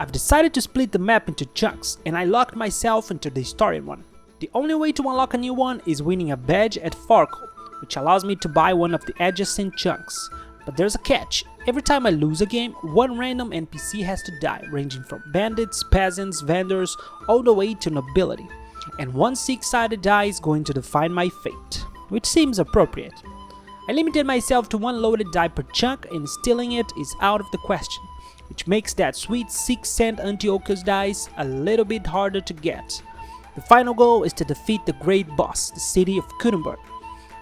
I've decided to split the map into chunks, and I locked myself into the historian one. The only way to unlock a new one is winning a badge at Farkle, which allows me to buy one of the adjacent chunks. But there's a catch: every time I lose a game, one random NPC has to die, ranging from bandits, peasants, vendors, all the way to nobility. And one 6-sided die is going to define my fate, which seems appropriate. I limited myself to one loaded die per chunk, and stealing it is out of the question, which makes that sweet 6-cent untill dice a little bit harder to get. The final goal is to defeat the great boss, the city of Gutenberg.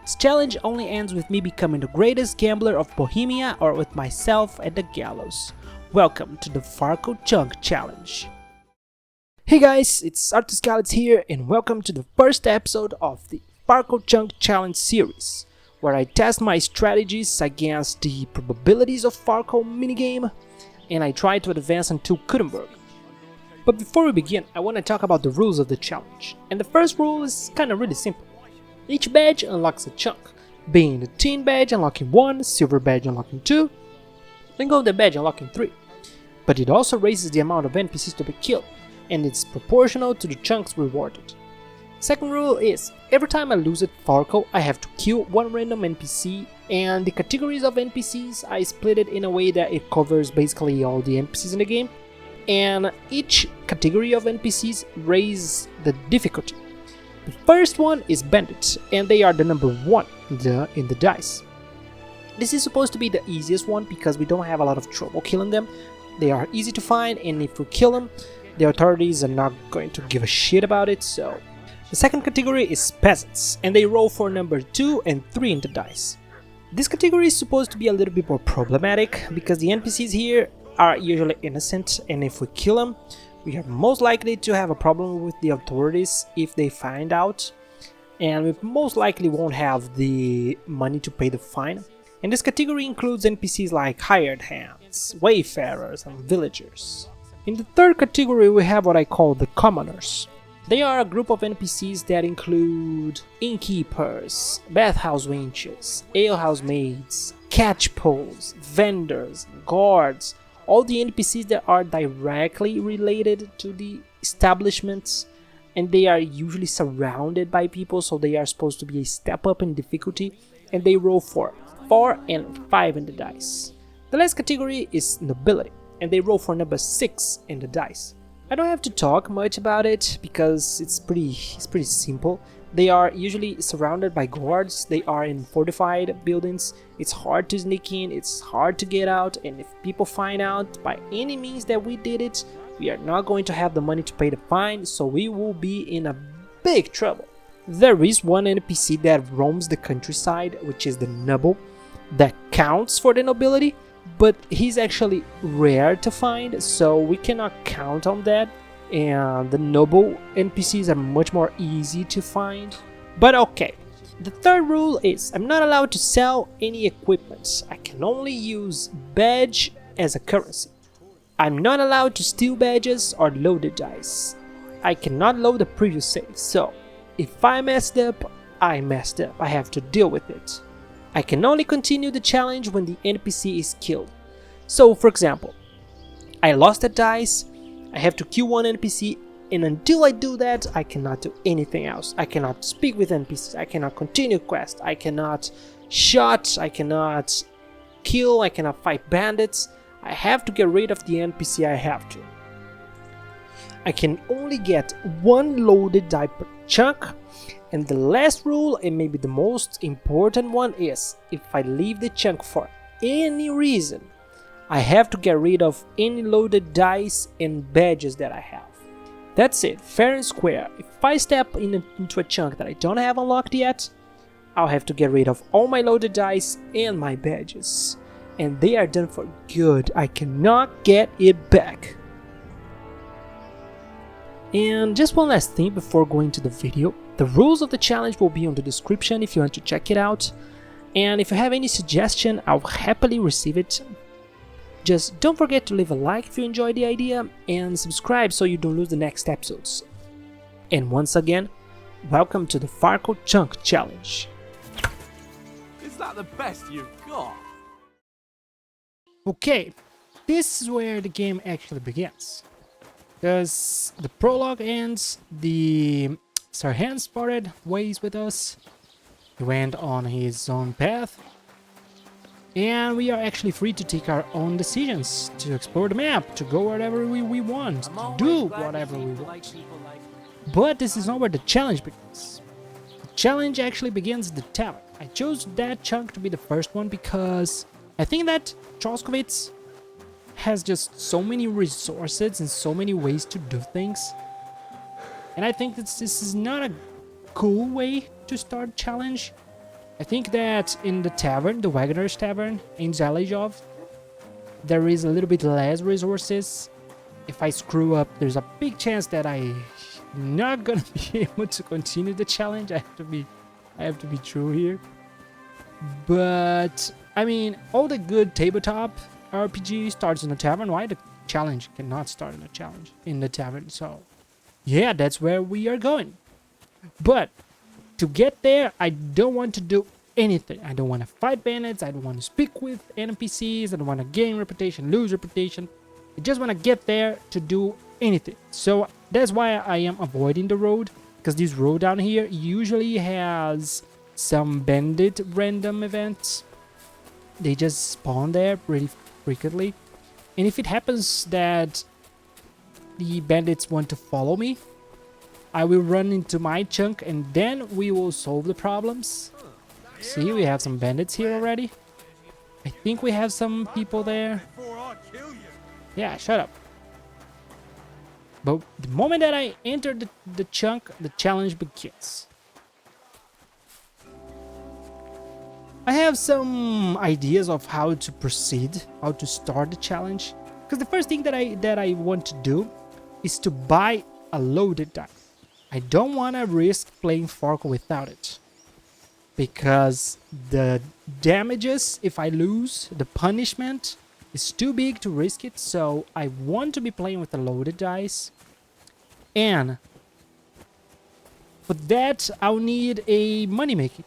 This challenge only ends with me becoming the greatest gambler of Bohemia or with myself at the gallows. Welcome to the Farkle Chunk Challenge. Hey guys, it's Artus here and welcome to the first episode of the Farkle Chunk Challenge series, where I test my strategies against the probabilities of Farkle minigame and I try to advance until Gutenberg. But before we begin, I want to talk about the rules of the challenge, and the first rule is kinda really simple. Each badge unlocks a chunk, being the tin badge unlocking 1, silver badge unlocking 2, and golden badge unlocking 3. But it also raises the amount of NPCs to be killed, and it's proportional to the chunks rewarded. Second rule is, every time I lose at Farkle, I have to kill one random NPC, and the categories of NPCs I split it in a way that it covers basically all the NPCs in the game, and each category of NPCs raises the difficulty. The first one is Bandit, and they are the number 1 in the dice. This is supposed to be the easiest one because we don't have a lot of trouble killing them. They are easy to find, and if we kill them, the authorities are not going to give a shit about it, so... The second category is Peasants, and they roll for number 2 and 3 in the dice. This category is supposed to be a little bit more problematic because the NPCs here are usually innocent, and if we kill them, we are most likely to have a problem with the authorities if they find out, and we most likely won't have the money to pay the fine. And this category includes NPCs like hired hands, wayfarers, and villagers. In the third category we have what I call the commoners. They are a group of NPCs that include innkeepers, bathhouse wenches, alehouse maids, catch poles, vendors, guards, all the NPCs that are directly related to the establishments, and they are usually surrounded by people, so they are supposed to be a step up in difficulty, and they roll for 4 and 5 in the dice. The last category is Nobility, and they roll for number 6 in the dice. I don't have to talk much about it because it's pretty simple. They are usually surrounded by guards, they are in fortified buildings, it's hard to sneak in, it's hard to get out, and if people find out by any means that we did it, we are not going to have the money to pay the fine, so we will be in a big trouble. There is one NPC that roams the countryside, which is the noble, that counts for the nobility, but he's actually rare to find, so we cannot count on that. And the noble NPCs are much more easy to find. But okay, the third rule is I'm not allowed to sell any equipment. I can only use badge as a currency. I'm not allowed to steal badges or loaded dice. I cannot load the previous save, so if I messed up, I messed up. I have to deal with it. I can only continue the challenge when the NPC is killed. So for example, I lost a dice, I have to kill one NPC, and until I do that, I cannot do anything else. I cannot speak with NPCs, I cannot continue quest, I cannot shot, I cannot kill, I cannot fight bandits. I have to get rid of the NPC I have to. I can only get one loaded die per chunk, and the last rule, and maybe the most important one, is if I leave the chunk for any reason, I have to get rid of any loaded dice and badges that I have. That's it, fair and square. If I step into a chunk that I don't have unlocked yet, I'll have to get rid of all my loaded dice and my badges. And they are done for good, I cannot get it back. And just one last thing before going to the video. The rules of the challenge will be on the description if you want to check it out. And if you have any suggestion, I'll happily receive it. Just don't forget to leave a like if you enjoyed the idea, and subscribe so you don't lose the next episodes. And once again, welcome to the Farkle Chunk Challenge. Is that the best you've got? Okay, this is where the game actually begins. Because the prologue ends, the Sarhan parted ways with us. He went on his own path. And we are actually free to take our own decisions, to explore the map, to go wherever we want, to do whatever we want. But this is not where the challenge begins. The challenge actually begins at the tavern. I chose that chunk to be the first one because I think that Troskowitz has just so many resources and so many ways to do things. And I think that this is not a cool way to start a challenge. I think that in the tavern, the Wagoner's Tavern in Zalejov, there is a little bit less resources. If I screw up, there's a big chance that I'm not gonna be able to continue the challenge. I have to be true here. But I mean, all the good tabletop RPG starts in the tavern. Why the challenge cannot start in a challenge in the tavern? So yeah, that's where we are going. But to get there, I don't want to do anything. I don't want to fight bandits. I don't want to speak with NPCs. I don't want to gain reputation, lose reputation. I just want to get there to do anything. So that's why I am avoiding the road, because this road down here usually has some bandit random events. They just spawn there pretty frequently. And if it happens that the bandits want to follow me, I will run into my chunk and then we will solve the problems. See, we have some bandits here already. I think we have some people there. Yeah, shut up. But the moment that I enter the chunk, the challenge begins. I have some ideas of how to proceed, how to start the challenge. Because the first thing that I want to do is to buy a loaded die. I don't want to risk playing Farkle without it. Because the damages, if I lose, the punishment is too big to risk it. So I want to be playing with the loaded dice. And for that, I'll need a money making.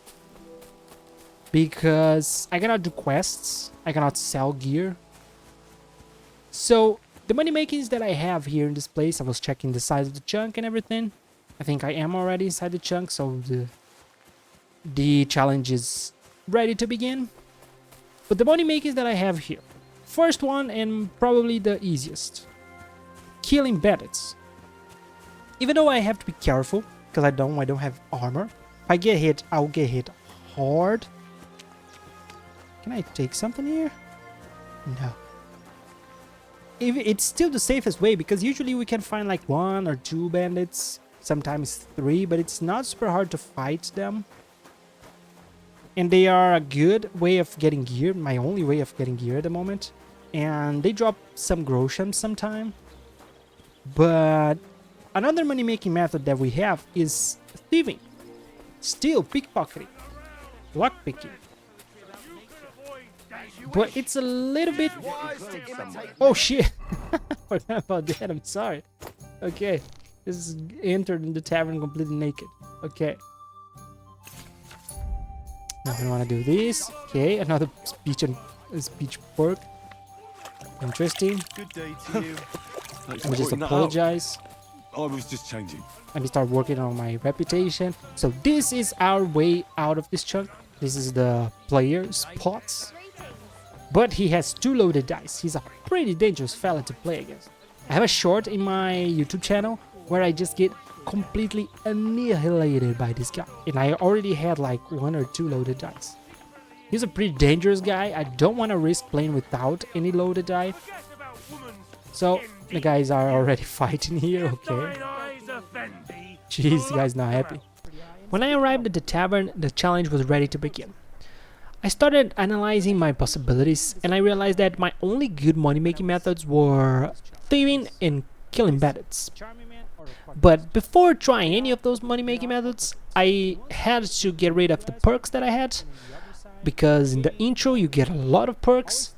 Because I cannot do quests. I cannot sell gear. So the money makings that I have here in this place, I was checking the size of the chunk and everything. I think I am already inside the chunk, so the challenge is ready to begin. But the money makings that I have here. First one, and probably the easiest. Killing bandits. Even though I have to be careful, because I don't have armor. If I get hit, I'll get hit hard. Can I take something here? No. It's still the safest way, because usually we can find like 1 or 2 bandits. Sometimes 3, but it's not super hard to fight them. And they are a good way of getting gear, my only way of getting gear at the moment. And they drop some groshams sometime. But another money making method that we have is thieving, steal, pickpocketing, lockpicking. But it's a little bit... Oh shit! Forgot about that, I'm sorry. Okay. This is entered in the tavern completely naked. Okay. Now I want to do this. Okay, another speech perk. Interesting. Good day to you. Let me just apologize. I was just changing. Let me start working on my reputation. So this is our way out of this chunk. This is the player spots. But he has 2 loaded dice. He's a pretty dangerous fella to play against. I have a short in my YouTube channel where I just get completely annihilated by this guy. And I already had like 1 or 2 loaded dice. He's a pretty dangerous guy. I don't want to risk playing without any loaded die. So the guys are already fighting here, okay. Jeez, the guy's not happy. When I arrived at the tavern, the challenge was ready to begin. I started analyzing my possibilities and I realized that my only good money making methods were thieving and killing bandits. But before trying any of those money making methods, I had to get rid of the perks that I had, because in the intro you get a lot of perks,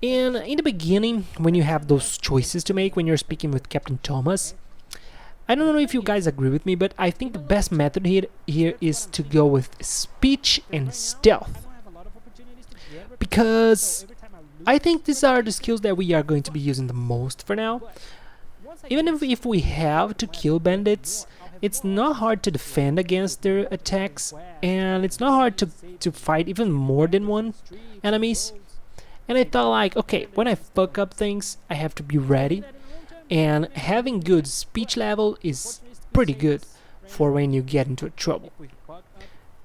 and in the beginning when you have those choices to make when you're speaking with Captain Thomas, I don't know if you guys agree with me, but I think the best method here is to go with speech and stealth, because I think these are the skills that we are going to be using the most for now. Even if we have to kill bandits, it's not hard to defend against their attacks, and it's not hard to fight even more than one enemies. And I thought like, okay, when I fuck up things, I have to be ready, and having good speech level is pretty good for when you get into trouble.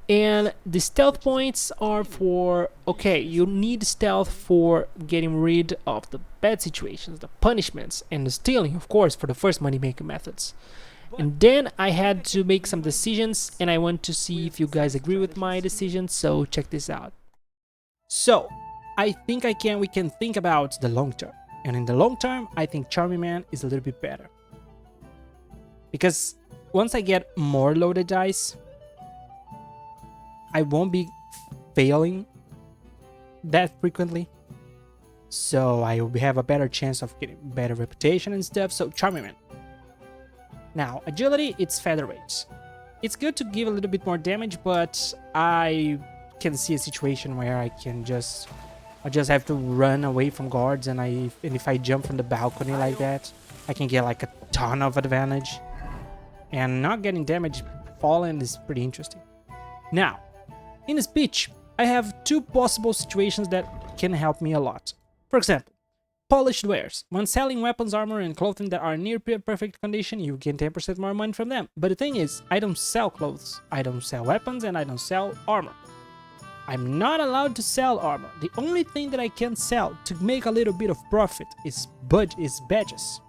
And the stealth points are for, okay, you need stealth for getting rid of the bad situations, the punishments, and the stealing, of course, for the first money making methods. And then I had to make some decisions, and I want to see if you guys agree with my decisions, so check this out. So, I think we can think about the long term. And in the long term, I think Charming Man is a little bit better. Because once I get more loaded dice, I won't be failing that frequently, so I will have a better chance of getting better reputation and stuff. So Charming Man. Now agility, it's featherweight. It's good to give a little bit more damage, but I can see a situation where I just have to run away from guards, and if I jump from the balcony like that, I can get like a ton of advantage. And not getting damage fallen is pretty interesting. Now, in a speech, I have two possible situations that can help me a lot. For example, polished wares. When selling weapons, armor, and clothing that are near perfect condition, you gain 10% more money from them. But the thing is, I don't sell clothes, I don't sell weapons, and I don't sell armor. I'm not allowed to sell armor. The only thing that I can sell to make a little bit of profit is badges.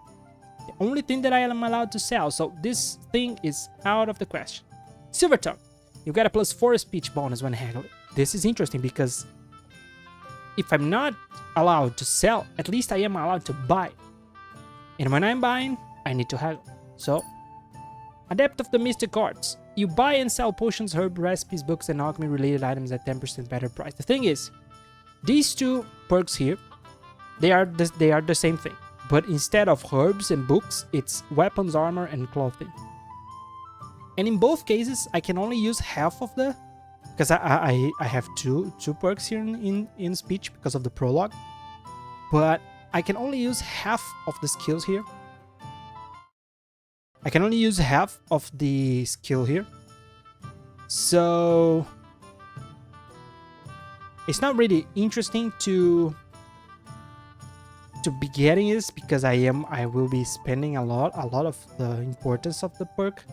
The only thing that I am allowed to sell, so this thing is out of the question. Silver tongue. You get a +4 speech bonus when handling. This is interesting because if I'm not allowed to sell, at least I am allowed to buy. And when I'm buying, I need to haggle. So, Adept of the Mystic Arts. You buy and sell potions, herb recipes, books, and alchemy related items at 10% better price. The thing is, these two perks here, they are the same thing. But instead of herbs and books, it's weapons, armor, and clothing. And in both cases, I can only use half of the... Because I have two perks here in speech because of the prologue. But I can only use half of the skills here. I can only use half of the skill here. So... It's not really interesting to be getting this because I will be spending a lot of the importance of the perk.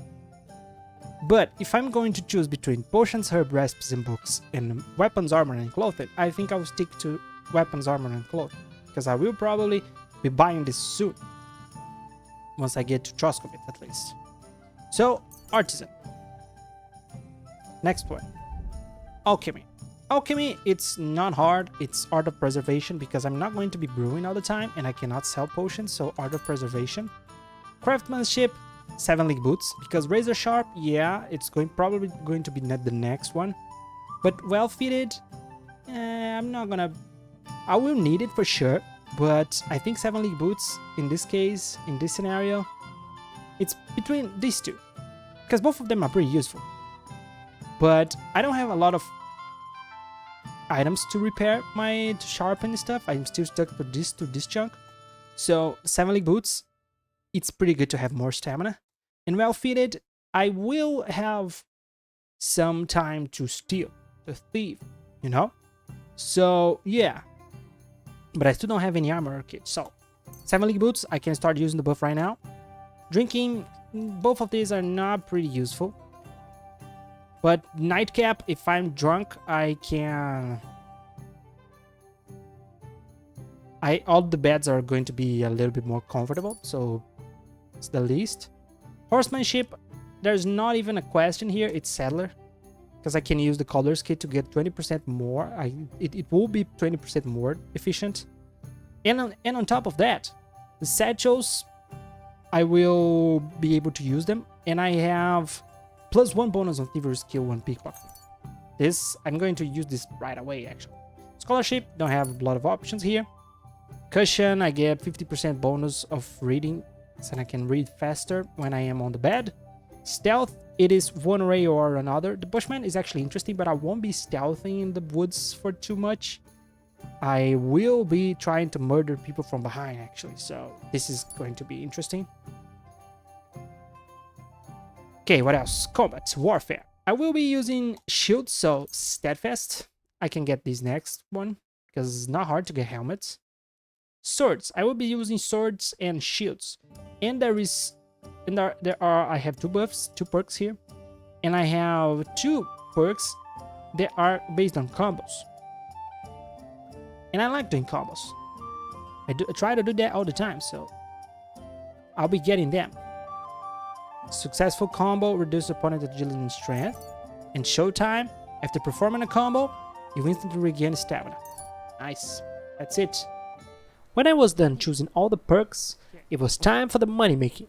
But if I'm going to choose between potions, herb recipes, and books, and weapons, armor, and clothing, I think I will stick to weapons, armor, and clothing, because I will probably be buying this soon. Once I get to Troskovit, at least. So, artisan. Next one. Alchemy. Alchemy, it's not hard, it's art of preservation, because I'm not going to be brewing all the time, and I cannot sell potions, so art of preservation. Craftsmanship, 7 league boots, because razor sharp, yeah, it's probably going to be the next one. But well fitted, I'm not gonna... I will need it for sure, but I think 7 league boots, in this case, in this scenario, it's between these two, because both of them are pretty useful. But I don't have a lot of items to repair to sharpen stuff. I'm still stuck to this chunk. So 7 league boots, it's pretty good to have more stamina. And well fitted, I will have some time to steal, to thief, you know? So yeah, but I still don't have any armor kit. So 7 league boots, I can start using the buff right now. Drinking, both of these are not pretty useful. But nightcap, if I'm drunk, I can... all the beds are going to be a little bit more comfortable, so it's the least. Horsemanship, there's not even a question here, it's Saddler. Because I can use the Color's Kit to get 20% more. It will be 20% more efficient. And on top of that, the satchels, I will be able to use them. And I have +1 bonus on thievery skill when pickpocketing. I'm going to use this right away, actually. Scholarship, don't have a lot of options here. Cushion, I get 50% bonus of reading, so I can read faster when I am on the bed. Stealth, it is one way or another. The Bushman is actually interesting, but I won't be stealthing in the woods for too much. I will be trying to murder people from behind, actually, so this is going to be interesting. Okay, what else? Combat, warfare. I will be using shields, so steadfast. I can get this next one, because it's not hard to get helmets. Swords. I will be using swords and shields. And I have 2 buffs, 2 perks here. And I have 2 perks that are based on combos. And I like doing combos. I try to do that all the time, so I'll be getting them. Successful combo reduces opponent agility and strength. And showtime, after performing a combo, you instantly regain stamina. Nice. That's it. When I was done choosing all the perks, it was time for the money making.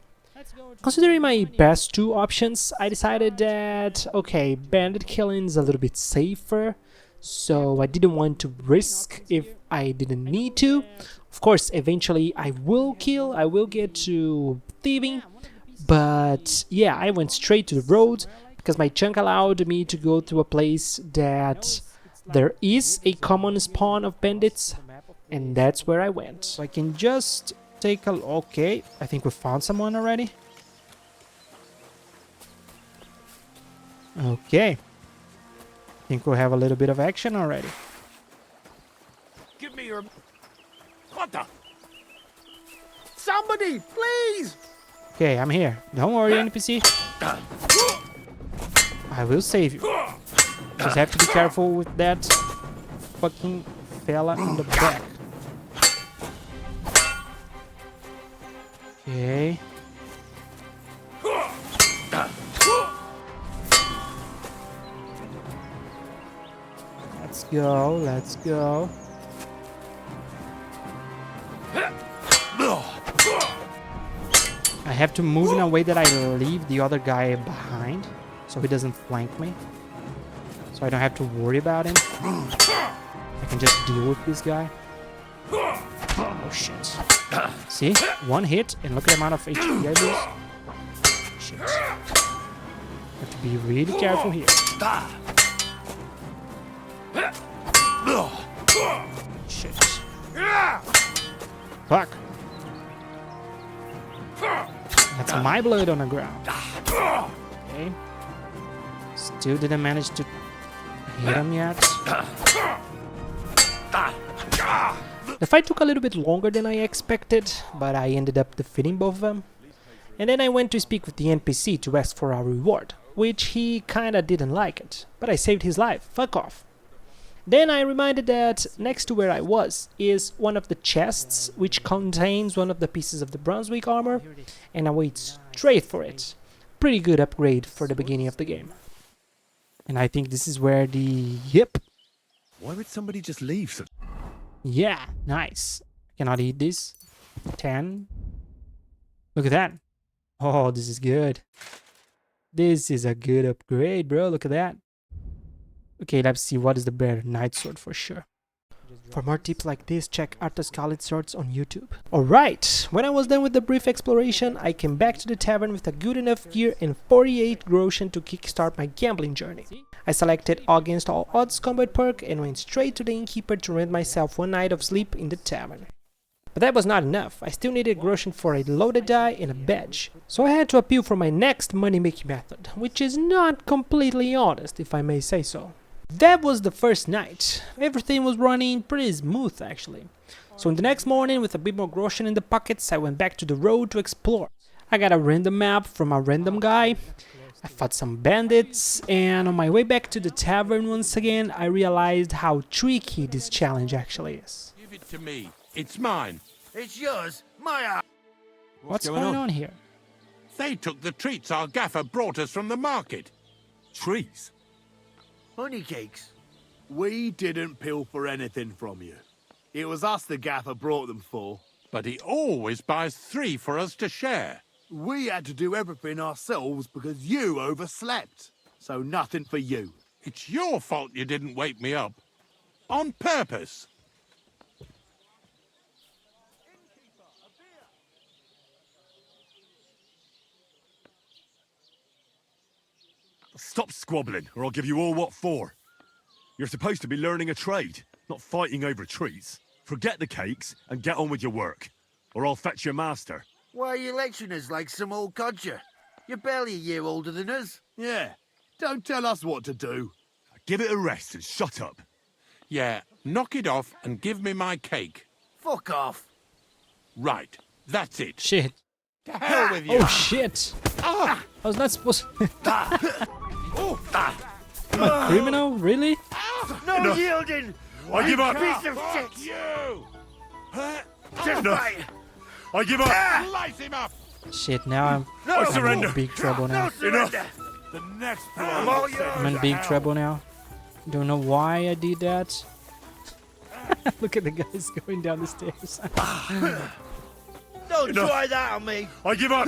Considering my best 2 options, I decided that, okay, bandit killing is a little bit safer, so I didn't want to risk if I didn't need to. Of course, eventually I will get to thieving, but yeah, I went straight to the road because my chunk allowed me to go to a place that there is a common spawn of bandits, and that's where I went. So I can just take a... okay, I think we found someone already. Okay. I think we'll have a little bit of action already. Give me your... What the? Somebody, please! Okay, I'm here. Don't worry, NPC. I will save you. Just have to be careful with that fucking fella in the back. Okay. Let's go, let's go. I have to move in a way that I leave the other guy behind, so he doesn't flank me. So I don't have to worry about him. I can just deal with this guy. Oh shit. See? 1 hit, and look at the amount of HP I lose. Shit. Have to be really careful here. Shit. Fuck. That's my blood on the ground. Okay. Still didn't manage to hit him yet. The fight took a little bit longer than I expected, but I ended up defeating both of them. And then I went to speak with the NPC to ask for a reward, which he kinda didn't like it, but I saved his life. Fuck off. Then I reminded that next to where I was is one of the chests which contains one of the pieces of the Brunswick armor, and I went straight for it. Pretty good upgrade for the beginning of the game. And I think this is where the... yep. Why would somebody just leave such... Yeah, nice. Cannot eat this. 10. Look at that. Oh, this is good. This is a good upgrade, bro. Look at that. Okay, let's see what is the better. Night sword for sure. For more tips like this, check Arthur Scarlet Swords on YouTube. Alright, when I was done with the brief exploration, I came back to the tavern with a good enough gear and 48 groschen to kickstart my gambling journey. I selected Against All Odds combat perk and went straight to the innkeeper to rent myself 1 night of sleep in the tavern. But that was not enough. I still needed groschen for a loaded die and a badge. So I had to appeal for my next money-making method, which is not completely honest, if I may say so. That was the first night. Everything was running pretty smooth actually. So in the next morning, with a bit more groschen in the pockets, I went back to the road to explore. I got a random map from a random guy. I fought some bandits, and on my way back to the tavern once again, I realized how tricky this challenge actually is. Give it to me. It's mine. It's yours. My What's going on here? They took the treats our gaffer brought us from the market. Treats? honey cakes. We didn't pilfer anything from you. It was us the gaffer brought them for. But he always buys 3 for us to share. We had to do everything ourselves because you overslept. So nothing for you. It's your fault you didn't wake me up. On purpose. Stop squabbling, or I'll give you all what for. You're supposed to be learning a trade. not fighting over treats. Forget the cakes and get on with your work, or I'll fetch your master. Why are you lecturing us like some old codger? You're barely a year older than us. Yeah, don't tell us what to do. Give it a rest and shut up. Yeah, knock it off and give me my cake. Fuck off. Right, that's it. Shit. To hell with you. Oh shit. I was not supposed to... I'm a criminal? Really? No yielding! I give up. Piece of Fuck shit! you! Just Enough. fight! I give up. Slice him up! Shit, now I I'm surrender. in big trouble now. No surrender! The next I'm blow. all yours! I'm in big trouble now. Don't know why I did that. Look at the guys going down the stairs. Don't try that on me! I give up.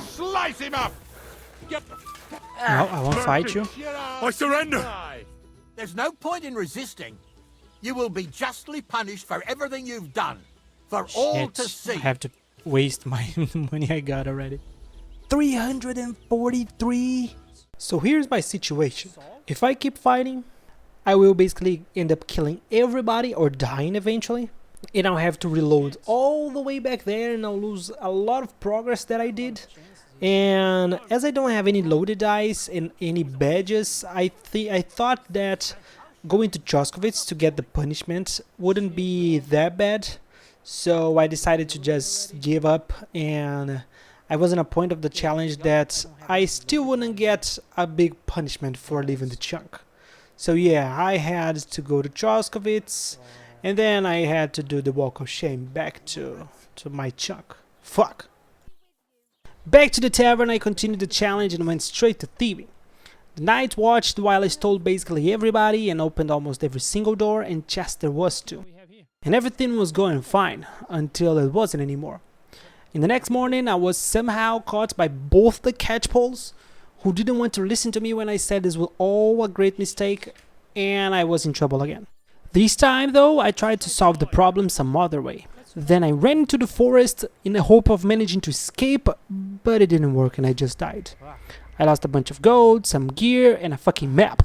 Slice him up! Get No, I won't fight you. your I ass surrender. inside. There's no point in resisting. You will be justly punished for everything you've done. For all to Shit, see. I have to waste my money I got already. 343. So here's my situation. If I keep fighting, I will basically end up killing everybody or dying eventually. And I'll have to reload all the way back there and I'll lose a lot of progress that I did. And as I don't have any loaded dice and any badges, I thought that going to Choskovitz to get the punishment wouldn't be that bad. So I decided to just give up, and I was in a point of the challenge that I still wouldn't get a big punishment for leaving the chunk. So yeah, I had to go to Choskovitz, and then I had to do the walk of shame back to my chunk. Fuck. Back to the tavern, I continued the challenge and went straight to thieving. The night watched while I stole basically everybody and opened almost every single door and chest there was to. And everything was going fine until it wasn't anymore. In the next morning, I was somehow caught by both the catchpoles, who didn't want to listen to me when I said this was all a great mistake, and I was in trouble again. This time though, I tried to solve the problem some other way. Then I ran into the forest in the hope of managing to escape, but it didn't work and I just died. I lost a bunch of gold, some gear, and a fucking map.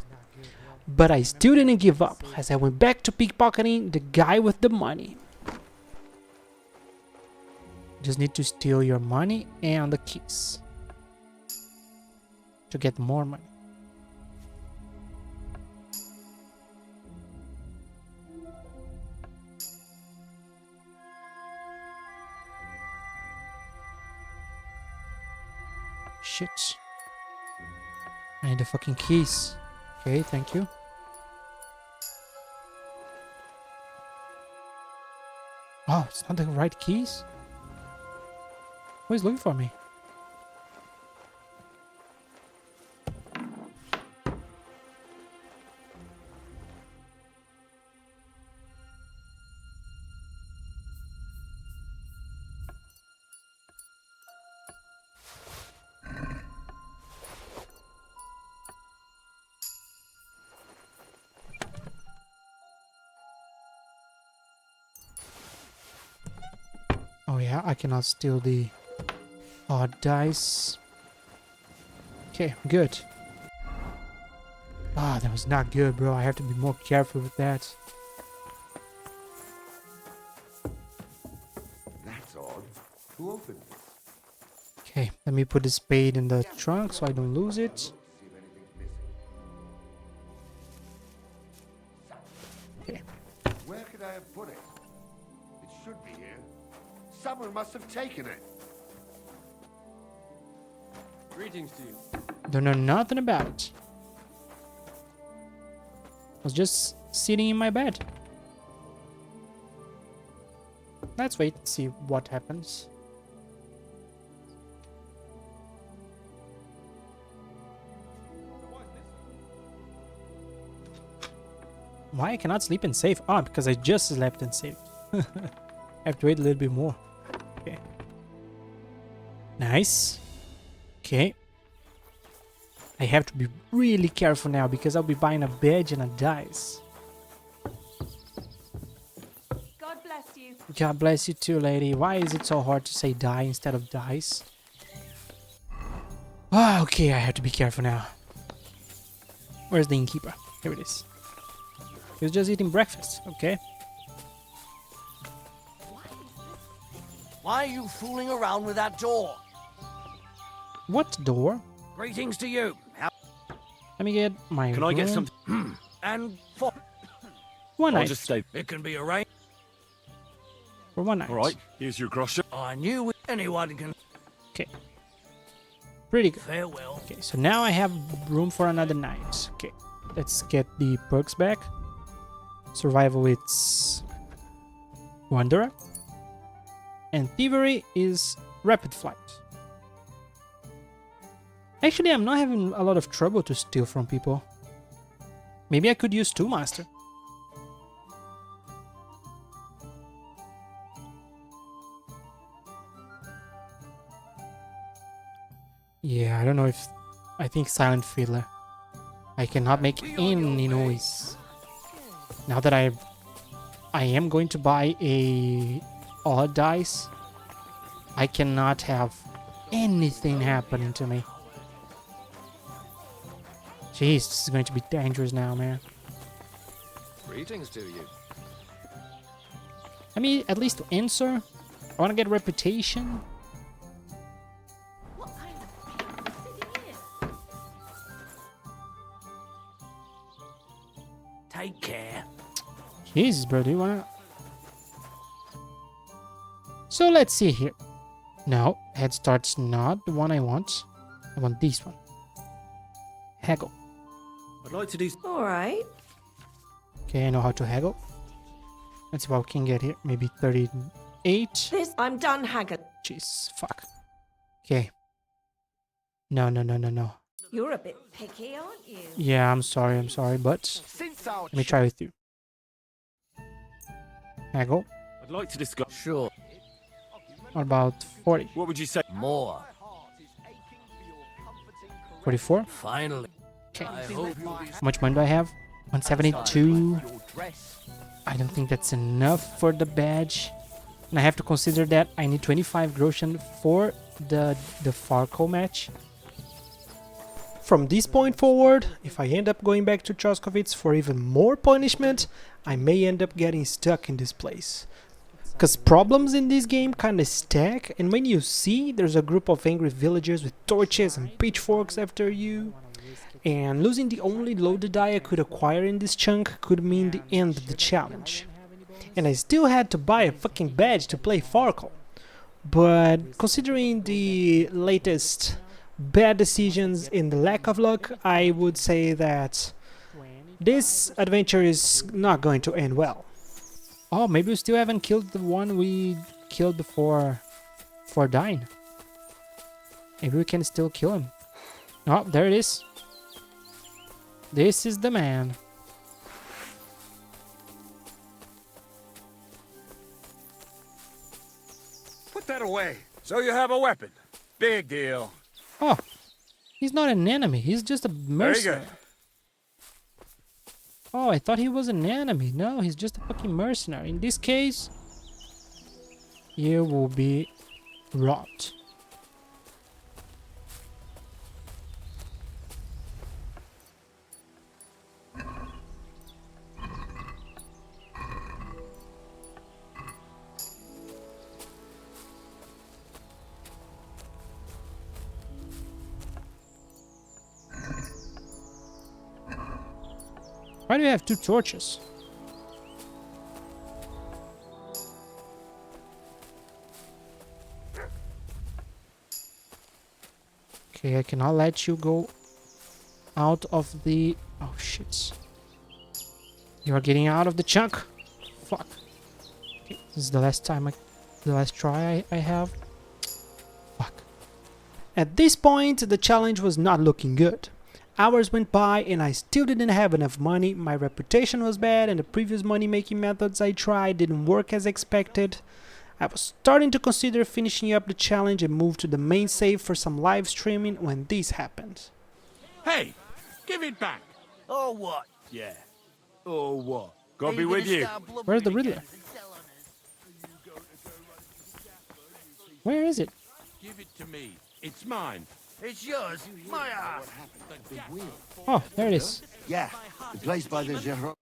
But I still didn't give up, as I went back to pickpocketing the guy with the money. Just need to steal your money and the keys to get more money. Shit. I need the fucking keys. Okay, thank you. Oh, it's not the right keys? Who is looking for me? Oh yeah, I cannot steal the odd dice. Okay, good. Ah, that was not good, bro. I have to be more careful with that. That's odd. Who opened this? Okay, let me put the spade in the trunk so I don't lose it. See if anything's missing. Okay. Where could I have put it? It should be here. Someone must have taken it. Greetings to you. Don't know nothing about it. Was just sitting in my bed. Let's wait and see what happens. Why I cannot sleep and save? Ah, because I just slept and saved. I have to wait a little bit more. Okay. Nice. Okay. I have to be really careful now because I'll be buying a badge and a dice. God bless you. God bless you too, lady. Why is it so hard to say die instead of dice? Ah, okay, I have to be careful now. Where's the innkeeper? Here it is. He was just eating breakfast. Okay. Why are you fooling around with that door? What door? Greetings to you. Let me get my Can I get room. some? And for One I'll night. just stay. it can be arranged. For one night. All right, here's your groschen. I knew anyone can. Okay. Pretty good. Farewell. Okay, so now I have room for another night. Okay, let's get the perks back. Survival, it's Wanderer. And Thievery is Rapid Flight. Actually, I'm not having a lot of trouble to steal from people. Maybe I could use two Master. Yeah, I don't know if... I think Silent Fiddler. I cannot make any noise. Now that I am going to buy a odd dice, I cannot have anything happening to me. Jeez, this is going to be dangerous now, man. Greetings to you. Let me at least answer. I want to get reputation. What kind of city is? Take care. Jesus, bro, do you wanna... So let's see here. No, head start's not the one I want. I want this one. Haggle. I'd like to do. All right. Okay, I know how to haggle. Let's see what we can get here. Maybe 38. I'm done, Haggard. Jeez, fuck. Okay. No. You're a bit picky, aren't you? Yeah, I'm sorry, but Since our let me try with you. Haggle. I'd like to discuss. Sure. What about 40? What would you say? More. 44? Finally. Okay. I hope you'll be How much money do I have? 172. I don't think that's enough for the badge. And I have to consider that I need 25 groschen for the Farkle match. From this point forward, if I end up going back to Choskowitz for even more punishment, I may end up getting stuck in this place. Cause problems in this game kinda stack, and when you see there's a group of angry villagers with torches and pitchforks after you, and losing the only loaded die I could acquire in this chunk could mean the end of the challenge. And I still had to buy a fucking badge to play Farkle. But considering the latest bad decisions and the lack of luck, I would say that this adventure is not going to end well. Oh, maybe we still haven't killed the one we killed before dying. Maybe we can still kill him. Oh, there it is. This is the man. Put that away. So you have a weapon. Big deal. Oh, he's not an enemy. He's just a mercenary. Oh, I thought he was an enemy. No, he's just a fucking mercenary. In this case, you will be rot. Why do you have two torches? Okay, I cannot let you go out of the... Oh, shit. You are getting out of the chunk. Fuck. Okay, this is the last time the last try I have. Fuck. At this point, the challenge was not looking good. Hours went by and I still didn't have enough money, my reputation was bad and the previous money making methods I tried didn't work as expected. I was starting to consider finishing up the challenge and move to the main save for some live streaming when this happened. Hey, give it back. Or what? Yeah. Or what? God be with you. Where's the Riddler? Where is it? Give it to me. It's mine. It's yours, my ass. Oh, there it is. Yeah, the place by the Giro.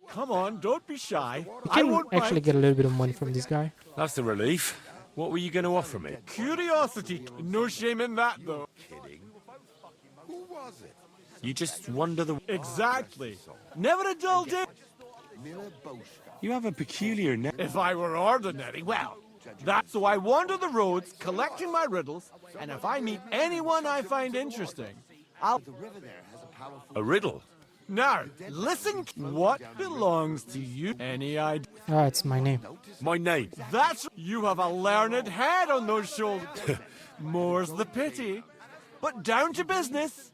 Come on, don't be shy. I can actually get a little bit of money from this guy. That's a relief. What were you going to offer me? Curiosity. No shame in that, though. Who was it? You just wander the... Exactly. Never a dull day. You have a peculiar name. If I were ordinary, well, that's so I wander the roads collecting my riddles, and if I meet anyone I find interesting, I'll... A riddle? Now, listen, what belongs to you? Any idea? Ah, it's my name. My name. That's... You have a learned head on those shoulders. More's the pity. But down to business.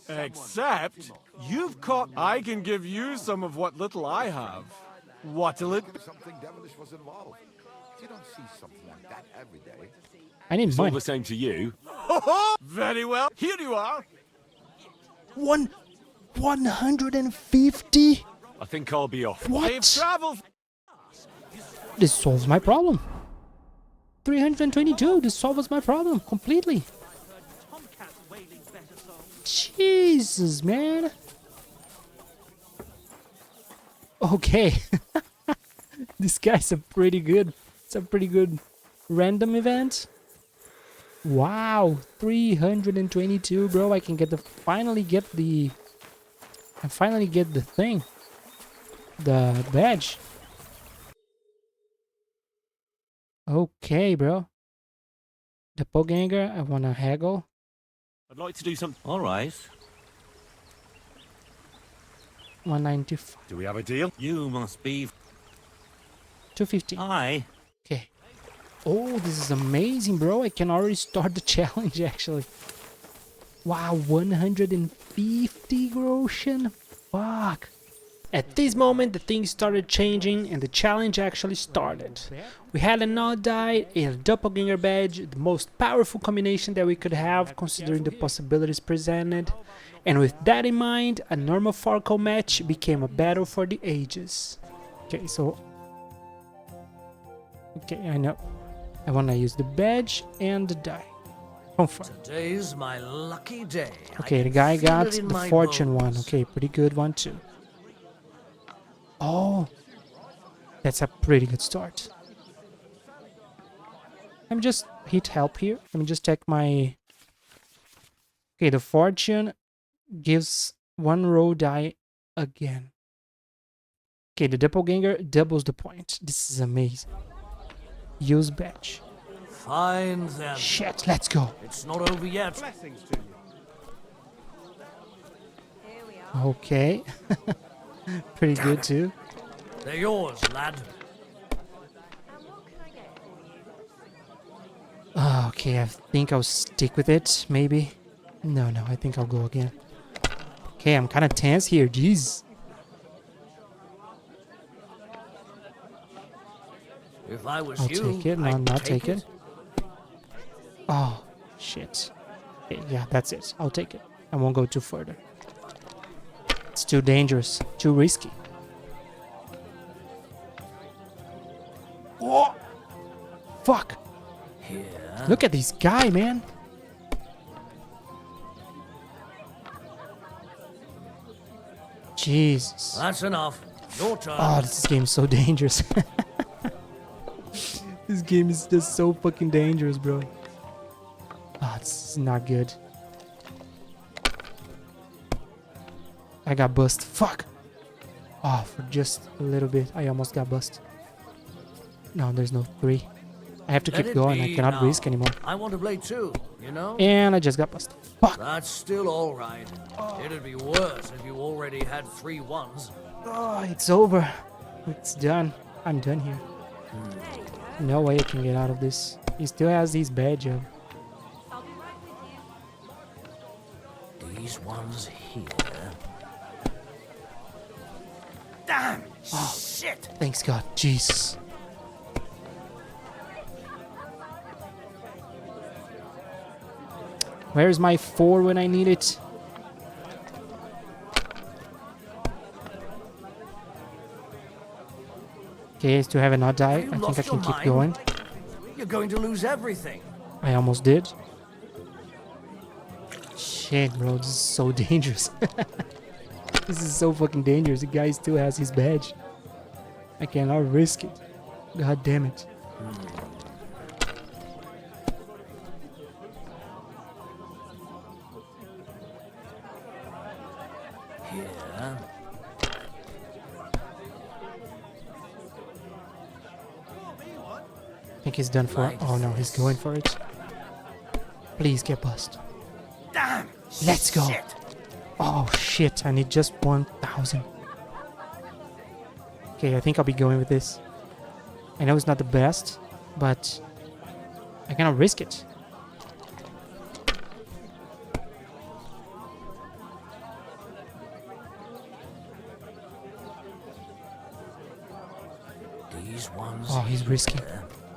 Except, you've caught... I can give you some of what little I have. What'll it... Something devilish was involved. You don't see something like that every day. I need It's all money. the same to you. Very well. Here you are. 150? I think I'll be off. I've What? traveled... This solves my problem. 322. This solves my problem completely. Jesus, man. Okay. This guy's a pretty good. It's a pretty good random event. Wow, 322, bro. I can get the finally get the thing. The badge. Okay, bro. The Doppelganger, I wanna haggle. I'd like to do something. All right. 195. Do we have a deal? You must be... 250. I... Okay. Oh, this is amazing, bro. I can already start the challenge, actually. Wow, 150 groschen. Fuck. At this moment, the things started changing and the challenge actually started. We had a not die, a doppelganger badge, the most powerful combination that we could have considering the possibilities presented. And with that in mind, a normal Farkle match became a battle for the ages. Okay, so... Okay, I know. I want to use the badge and the die. Confirm. Today's my lucky day. Okay, the guy got the fortune one. Okay, pretty good one too. Oh, that's a pretty good start. Let me just hit help here. Let me just check my... Okay, the fortune gives one row die again. Okay, the doppelganger doubles the point. This is amazing. Use badge. Fine then. Shit, let's go. It's not over yet. Okay. Pretty good too. They're yours, lad. Okay, I think I'll stick with it, maybe. No, I think I'll go again. Okay, I'm kind of tense here, jeez. If I was I'll you, take it, no, I'd not take it. Oh, shit. Okay, yeah, that's it. I'll take it. I won't go too further. It's too dangerous, too risky. Oh! Fuck! Here. Look at this guy, man! Jesus. That's enough. Your turn. Oh, this game is so dangerous. This game is just so fucking dangerous, bro. Oh, this is not good. I got bust. Fuck! Oh, for just a little bit. I almost got bust. No, there's no 3. I have to Let keep it going. I be cannot now. risk anymore. I want to play too, you know? And I just got busted. Fuck! That's still all right. It'd be worse if you already had 3 ones. Oh, it's over. It's done. I'm done here. No way I can get out of this. He still has his badge up. These ones here. Damn! Shit! Thanks God. Jesus. Where's my 4 when I need it? Okay, I still have a not die. Have you I think I lost can your keep mind? going. You're going to lose everything. I almost did. Shit, bro, this is so dangerous. This is so fucking dangerous. The guy still has his badge. I cannot risk it. God damn it. Here. I think he's done for it. Oh no, he's going for it. Please get bust. Damn. Let's go. Shit. Oh shit, I need just 1,000. Okay, I think I'll be going with this. I know it's not the best, but I cannot risk it. These ones. Oh, he's risking.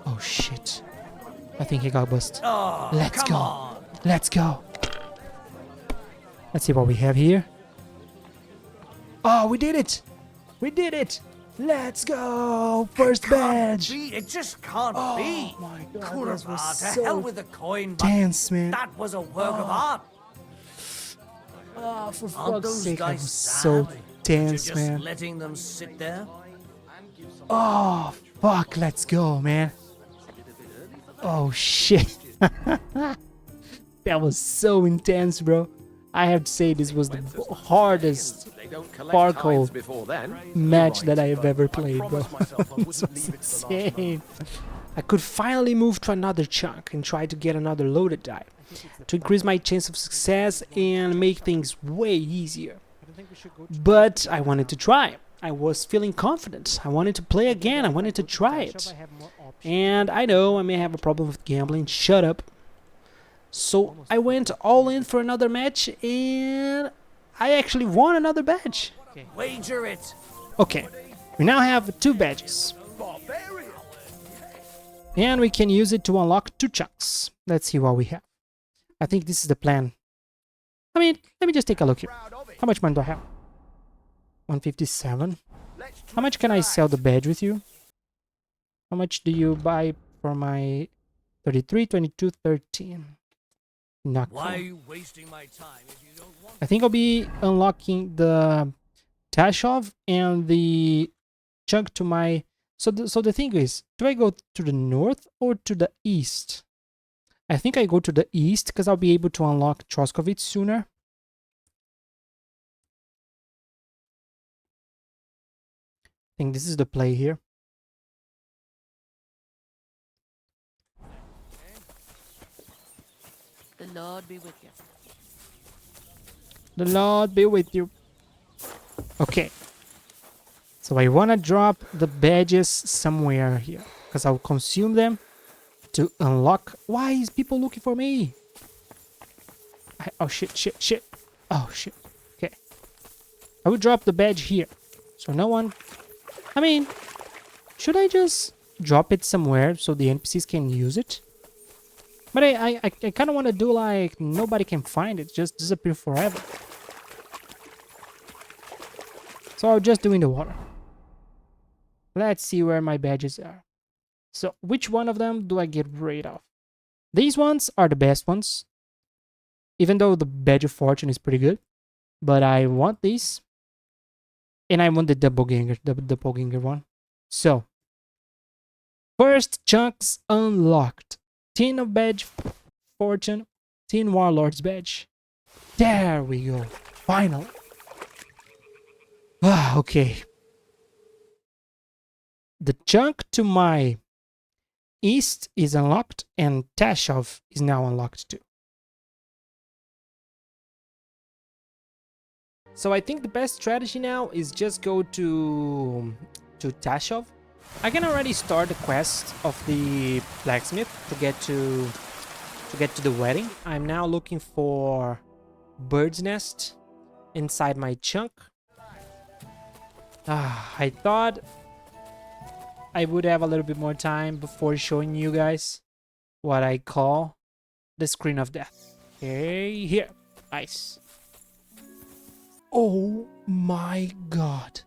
Oh shit. I think he got bust. Oh, Let's come go. on. Let's go. Let's see what we have here. Oh, we did it. We did it. Let's go. First badge. It just can't Oh be. my god. Kurva, That was to so hell with the coin, but tense, man. that was a work of art. Oh, for Aren't fuck's those sake, I dice was so sad? tense, You're just man. letting them sit there. Oh, fuck. Let's go, man. Oh, shit. That was so intense, bro. I have to say this was the hardest Farkle match that I have ever played, bro. This was insane. I could finally move to another chunk and try to get another loaded die to increase my chance of success and make things way easier. But I wanted to try. I was feeling confident. I wanted to play again. I wanted to try it. And I know I may have a problem with gambling. Shut up. So I went all in for another match and I actually won another badge. Wager it. Okay, we now have 2 badges. And we can use it to unlock 2 chunks. Let's see what we have. I think this is the plan. I mean, let me just take a look here. How much money do I have? 157. How much can I sell the badge with you? How much do you buy for my 33, 22, 13? Not Why are cool. you wasting my time if you don't want I think I'll be unlocking the Tashov and the chunk to my... So the thing is, do I go to the north or to the east? I think I go to the east because I'll be able to unlock Troskovitz sooner. I think this is the play here. The Lord be with you. The Lord be with you. Okay. So I want to drop the badges somewhere here. Because I'll consume them to unlock... Why is people looking for me? Oh, shit. Oh, shit. Okay. I will drop the badge here. So no one... I mean, should I just drop it somewhere so the NPCs can use it? But I kind of want to do like nobody can find it, just disappear forever. So I'll just do in the water. Let's see where my badges are. So which one of them do I get rid of? These ones are the best ones. Even though the badge of fortune is pretty good. But I want these. And I want the doppelganger, the doppelganger one. So first chunks unlocked. 10 of badge fortune, 10 warlords badge. There we go. Finally. Okay. The chunk to my east is unlocked and Tashov is now unlocked too. So I think the best strategy now is just go to Tashov. I can already start the quest of the blacksmith to get to the wedding. I'm now looking for bird's nest inside my chunk. I thought I would have a little bit more time before showing you guys what I call the screen of death. Okay, here. Nice. Oh my god.